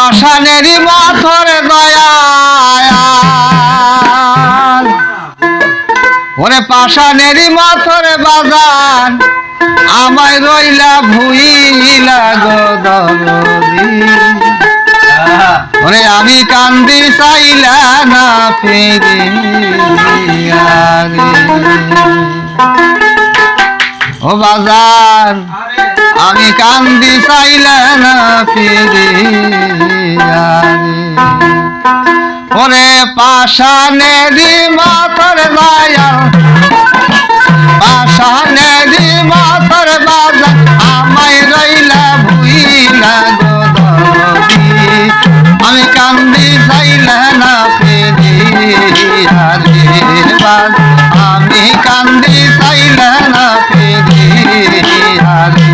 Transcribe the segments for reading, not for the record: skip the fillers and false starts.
পাষাণেরই মাথর দয়াল ওরে পাষাণেরই মাথর বাজান আমায় রইলা ভুইলা গো দরদি ওরে আমি কান্দি চাইলা না ফিরিয়া রে ও বাজান আমি কান্দি চাইলা না ফিরিয়া রে ওরে পাষাণেরই মাথর দয়াল পাষাণেরই মাথর বাজান আমায় রইলা ভুইলা গো দরদি আমি কান্দি চাইলা না ফিরিয়া রে বাজান আমি কান্দি চাইলা না ফিরিয়া রে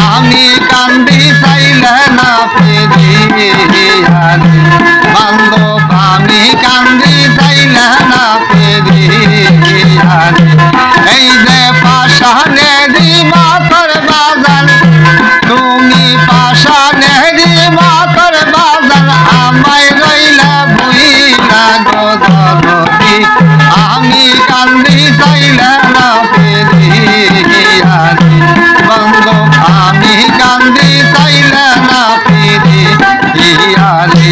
আমি কান্দি চাইলে না ফিরিয়া রে বান্ধব আমি কান্দি চাইলে না ফিরিয়া রে এই যে পাষাণেরই মাথর বাজান তুমি পাষাণেরই মাথর বাজান আমায় রইলা ভুইলা গো দরদি আমি কান্দি চাইলে না ফিরিয়া রে বান্ধব আমি কান্দি চাইলে না ফিরিয়া রে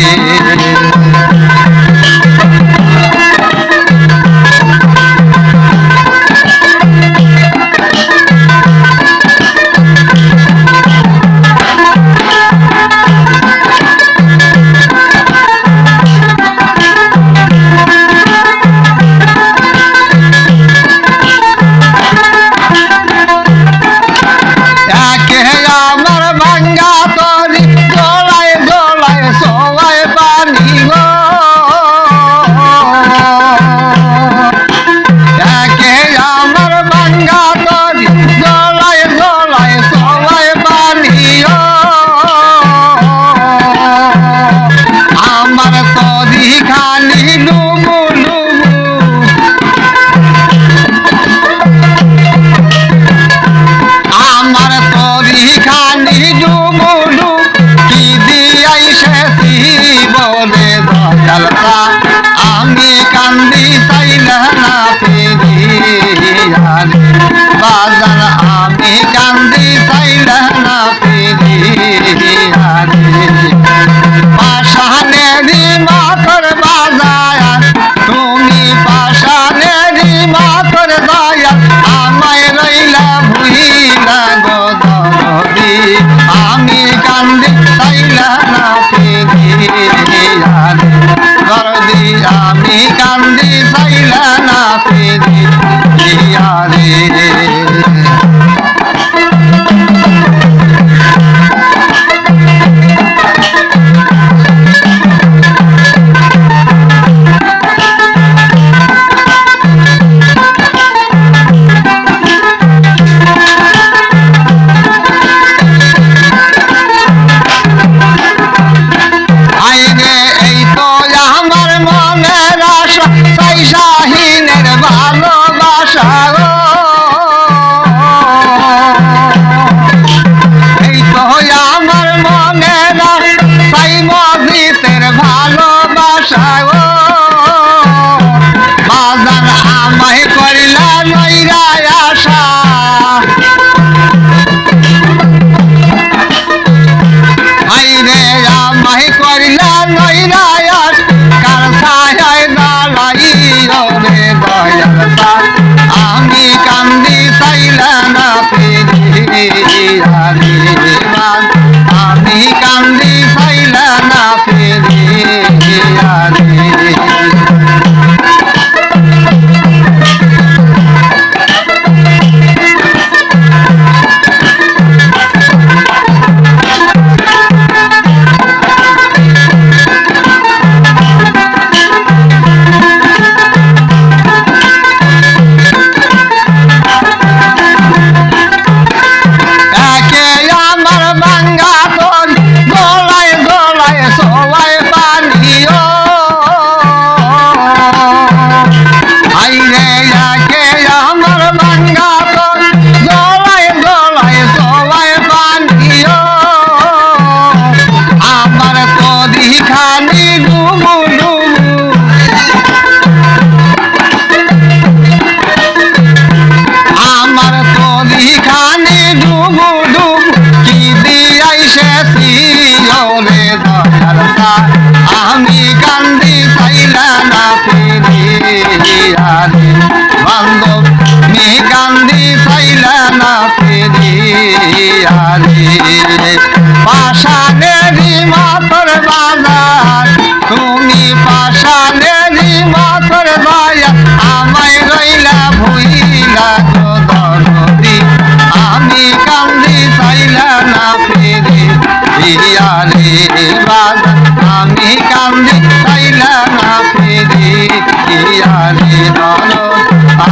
আমি কান্দি চাইলে না ফিরিয়া রে বাজান আমি কান্দি চাইলে না ফিরিয়া রে পাষাণেরই মাথর বাজান তুমি পাষাণেরই মাথর দয়াল আমায় রইলা ভুইলা গো দরদি আমি কান্দি চাইলে না ফিরিয়া রে দরদি আমি কান্দি চাইলে না ফিরিয়া রে মাহি করিলা নইরা আমি কান্দি চাইলা না ফিরিয়া রে বান্ধব মি কান্দি চাইলা না ফিরিয়া রে পাশানেরি মাতর বাজার তুমি পাশানেরি মাতর বাজার আমায় রইলা ভুইলা নদী আমি কান্দি চাইলা না ফিরিয়া রে বাজার আমি কান্দি চাইলা না ফিরিয়া রে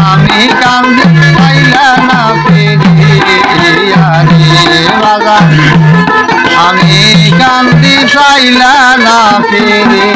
আমি কান্দি চাইলা না ফিরিয়া রে বাজার আমি কান্দি চাইলা না ফিরে